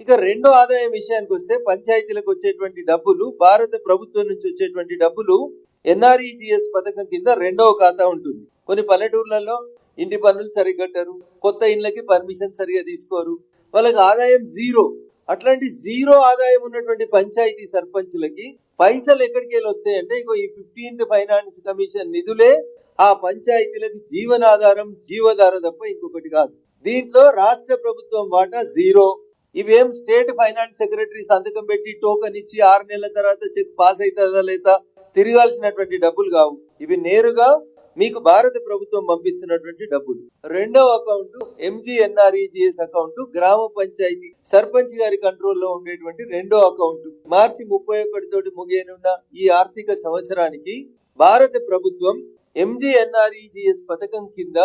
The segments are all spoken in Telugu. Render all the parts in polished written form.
ఇక రెండో ఆదాయం విషయానికి వస్తే పంచాయతీలకు వచ్చేటువంటి డబ్బులు, భారత ప్రభుత్వం నుంచి వచ్చేటువంటి డబ్బులు ఎన్ఆర్ఈజిఎస్ పథకం కింద రెండవ ఖాతా ఉంటుంది. కొన్ని పల్లెటూర్లలో ఇంటి పన్నులు సరిగ్గా కట్టరు, కొత్త ఇండ్లకి పర్మిషన్ సరిగా తీసుకోరు, వాళ్ళకి ఆదాయం జీరో. అట్లాంటి జీరో ఆదాయం ఉన్నటువంటి పంచాయతీ సర్పంచులకి పైసలు ఎక్కడికి వెళ్ళి వస్తాయంటే ఇగో ఈ 15th ఫైనాన్స్ కమిషన్ నిధులే ఆ పంచాయతీలకు జీవనాధారం, జీవధార తప్ప ఇంకొకటి కాదు. దీంట్లో రాష్ట్ర ప్రభుత్వం వాటా జీరో. ఇవేం స్టేట్ ఫైనాన్స్ సెక్రటరీ సంతకం పెట్టి టోకన్ ఇచ్చి 6 నెలల తర్వాత చెక్ పాస్ అవుతుందా లేదా తిరగాల్సినటువంటి డబ్బులు కావు. ఇవి నేరుగా మీకు భారత ప్రభుత్వం పంపిస్తున్నటువంటి డబ్బులు. రెండవ అకౌంట్ ఎంజీఎన్ఆర్ఈజిఎస్ అకౌంట్, గ్రామ పంచాయతీ సర్పంచ్ గారి కంట్రోల్లో ఉండేటువంటి రెండో అకౌంట్. మార్చి 31 తోటి ముగియనున్న ఈ ఆర్థిక సంవత్సరానికి భారత ప్రభుత్వం ఎంజీఎన్ఆర్ఈజిఎస్ పథకం కింద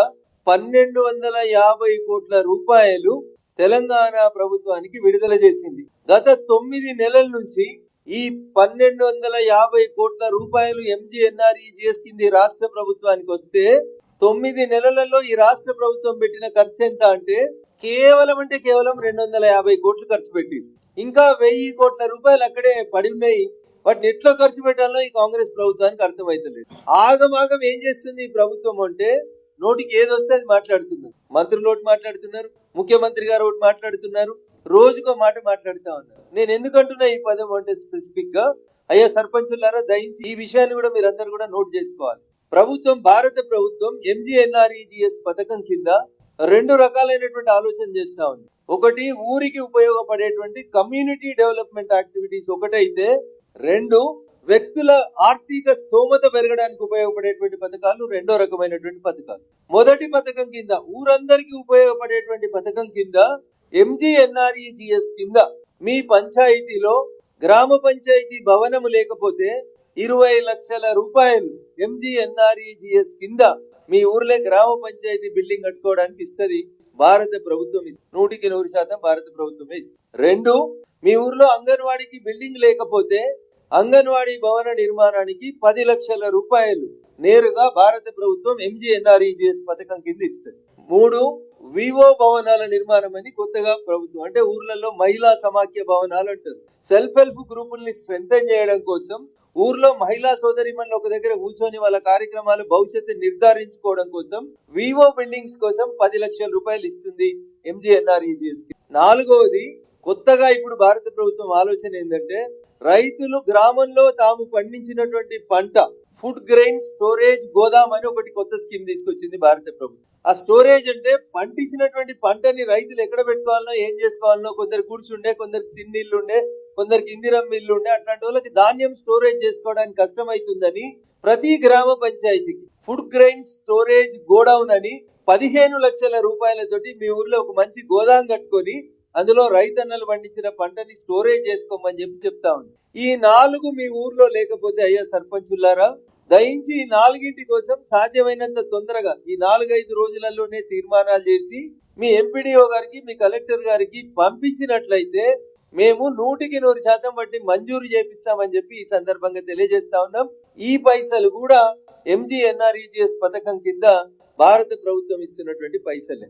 1250 కోట్ల రూపాయలు తెలంగాణ ప్రభుత్వానికి విడుదల చేసింది. గత 9 నెలల నుంచి ఈ 1250 కోట్ల రూపాయలు ఎంజీఎన్ఆర్ఈజిఎస్ కింద రాష్ట్ర ప్రభుత్వానికి వస్తే 9 నెలలలో ఈ రాష్ట్ర ప్రభుత్వం పెట్టిన ఖర్చు ఎంత అంటే కేవలం 250 కోట్లు ఖర్చు పెట్టింది. ఇంకా 1000 కోట్ల రూపాయలు అక్కడే పడి ఉన్నాయి. వాటిని ఎట్లా ఖర్చు పెట్టాలో ఈ కాంగ్రెస్ ప్రభుత్వానికి అర్థమైతలేదు. ఆగమాగం ఏం చేస్తుంది ఈ ప్రభుత్వం అంటే నోటికి ఏది వస్తే అది మాట్లాడుతున్నారు. మంత్రులు ఒకటి మాట్లాడుతున్నారు, ముఖ్యమంత్రి గారు ఒకటి మాట్లాడుతున్నారు, రోజుకో మాట మాట్లాడుతా ఉన్నారు. నేను ఎందుకంటున్నా ఈ పదం అంటే స్పెసిఫిక్ గా, అయ్యా సర్పంచులారా దయించి ఈ విషయాన్ని కూడా మీరందరూ కూడా నోట్ చేసుకోవాలి. భారత ప్రభుత్వం ఎంజీఎన్ఆర్ఈజిఎస్ పథకం కింద 2 రకాలైనటువంటి ఆలోచన చేస్తా ఉంది. ఒకటి ఊరికి ఉపయోగపడేటువంటి కమ్యూనిటీ డెవలప్మెంట్ యాక్టివిటీస్ ఒకటైతే, 2 వ్యక్తుల ఆర్థిక స్తోమత పెరగడానికి ఉపయోగపడేటువంటి పథకాలు రెండో రకమైనటువంటి పథకాలు. మొదటి పథకం కింద ఊరందరికీ ఉపయోగపడేటువంటి పథకం కింద ఎంజీఎన్ఆర్ఈజిఎస్ కింద మీ పంచాయతీలో గ్రామ పంచాయతీ భవనము లేకపోతే 20 లక్షల రూపాయలు ఎంజీఎన్ఆర్ఈజిఎస్ కింద మీ ఊర్లో గ్రామ పంచాయతీ బిల్డింగ్ కట్టుకోవడానికి ఇస్తుంది భారత ప్రభుత్వం. 100% భారత ప్రభుత్వమే ఇస్తుంది. 2, మీ ఊర్లో అంగన్వాడీకి బిల్డింగ్ లేకపోతే అంగన్వాడీ భవన నిర్మాణానికి 10 లక్షల రూపాయలు నేరుగా భారత ప్రభుత్వం ఎంజీఎన్ఆర్ఈజిఎస్ పథకం కింద ఇస్తుంది. 3, వివో భవనాల నిర్మాణం అని కొత్తగా ప్రభుత్వం, అంటే ఊర్లలో మహిళా సమాఖ్య భవనాలు అంటారు. సెల్ఫ్ హెల్ప్ గ్రూపుల్ని స్ట్రెంథెన్ చేయడం కోసం ఊర్లో మహిళా సోదరిమణులు ఒక దగ్గర కూర్చొని వాళ్ళ కార్యక్రమాలు భవిష్యత్తు నిర్ధారించుకోవడం కోసం వివో బిల్డింగ్స్ కోసం 10 లక్షల రూపాయలు ఇస్తుంది ఎంజీఎన్ఆర్ఈజిఎస్ కి. 4వది, కొత్తగా ఇప్పుడు భారత ప్రభుత్వం ఆలోచన ఏంటంటే రైతులు గ్రామంలో తాము పండించినటువంటి పంట ఫుడ్ గ్రెయిన్ స్టోరేజ్ గోదాం అని ఒకటి కొత్త స్కీమ్ తీసుకొచ్చింది భారత ప్రభుత్వం. ఆ స్టోరేజ్ అంటే పండించినటువంటి పంటని రైతులు ఎక్కడ పెట్టుకోవాలనో ఏం చేసుకోవాలనో, కొందరు కూర్చుండే, కొందరికి చిన్నిళ్ళు ఉండే, కొందరికి ఇందిరం మిల్లు ఉండే, అట్లాంటి వాళ్ళకి ధాన్యం స్టోరేజ్ చేసుకోవడానికి కష్టమవుతుందని ప్రతి గ్రామ పంచాయతీకి ఫుడ్ గ్రెయిన్ స్టోరేజ్ గోడౌన్ అని 15 లక్షల రూపాయలతోటి మీ ఊర్లో ఒక మంచి గోదాం కట్టుకొని అందులో రైతన్నలు పండించిన పంటని స్టోరేజ్ చేసుకోమని చెప్తా ఉంది. ఈ 4 మీ ఊర్లో లేకపోతే అయ్యా సర్పంచులారా దయించి ఈ 4 కోసం సాధ్యమైనంత తొందరగా ఈ 4-5 రోజులలోనే తీర్మానాలు చేసి మీ ఎంపీడీఓ గారికి, మీ కలెక్టర్ గారికి పంపించినట్లయితే మేము 100% బట్టి మంజూరు చేపిస్తామని చెప్పి ఈ సందర్భంగా తెలియజేస్తా ఉన్నాం. ఈ పైసలు కూడా ఎంజీఎన్ఆర్ఈజిఎస్ పథకం కింద భారత ప్రభుత్వం ఇస్తున్నటువంటి పైసలే.